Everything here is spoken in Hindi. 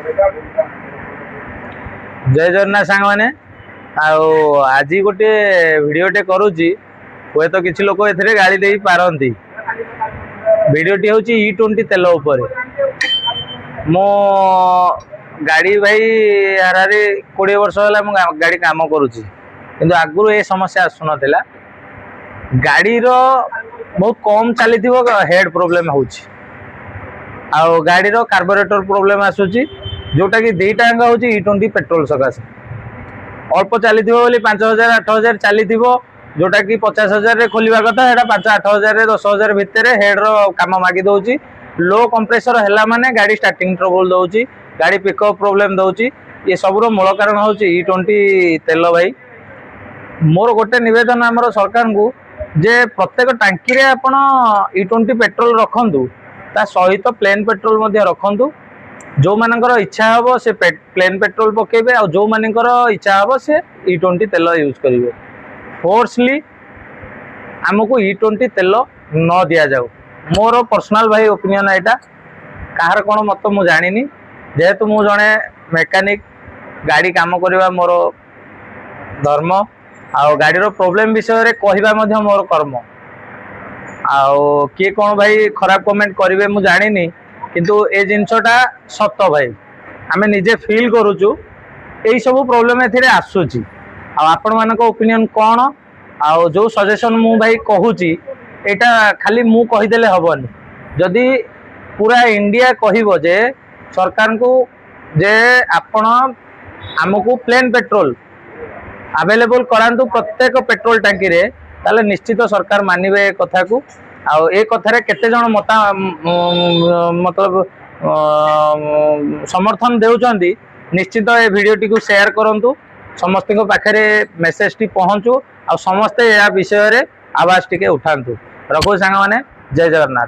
जय जगन्नाथ सांग मैंने आज गोटे भिडटे करुच्ची हे तो किसी लोग ए गाड़ी दे पारती भिडटी हूँ E20 तेल उपर मो गाड़ी भाई हारारी 20 वर्ष है गाड़ी काम करुच्ची किंतु आगु ये समस्या आसुना गाड़ी रो बहुत कम चली हेड प्रोब्लेम हो गाड़ी रो कार्बोरेटर प्रोब्लेम आसूची जोटा कि दीटा हूँ E20 पेट्रोल सकाशे अल्प चली 5000 8000 चली जोटा कि 50,000 खोलिया कथा 5-8 हजार 10,000 भितर हेड रो काम मागी दौची लो कंप्रेसर है माने गाड़ी स्टार्टिंग ट्रबल दौची गाड़ी पिकअप प्रोब्लेम दौची ये सबूर मूल कारण हूँ E20 तेल भाई मोर गोटे नवेदन आम सरकार को जे प्रत्येक टांकी आपण E20 पेट्रोल रखु ता सहित प्लेन पेट्रोल रखु जो मानकर इच्छा हम से प्लेन पेट्रोल पकेबे और जो मानकर इच्छा हम से E20 तेल यूज करेंगे फोर्सली आमको E20 तेल न दि जाऊ मोर पर्सनल भाई ओपिनियन यहाँ कहार कौन मत मुझे जानी जेहेतु मु जड़े मेकानिक गाड़ी काम करवा मोर धर्म आ गाड़ी प्रोब्लेम विषय कहवा मोर कर्म आउ किए कौन भाई खराब कमेंट करेंगे मुझे जानी किंतु ए जिनसटा सत भाई आम निजे फिल करुचु यही सब प्रोब्लेम ए आसूची आपण मान ओपिनियन कौन आउ जो सजेशन मु भाई कहूची एटा खाली मु कहीदेले हबनी जदि पूरा इंडिया कहबो जे सरकार को जे आपण आमको प्लेन पेट्रोल अवेलेबल करांतु प्रत्येक पेट्रोल टांकी रे ताले निश्चित सरकार मानिबे कथा को आउ ए कथारे केते जण मता मतलब समर्थन देउचंदी निश्चित ए वीडियो टी को शेयर करंतु समस्त पाखे मेसेज टी पहुँचू आ समस्ते या विषय रे आवाज टिके उठांतु रखु सांग माने जय जगन्नाथ।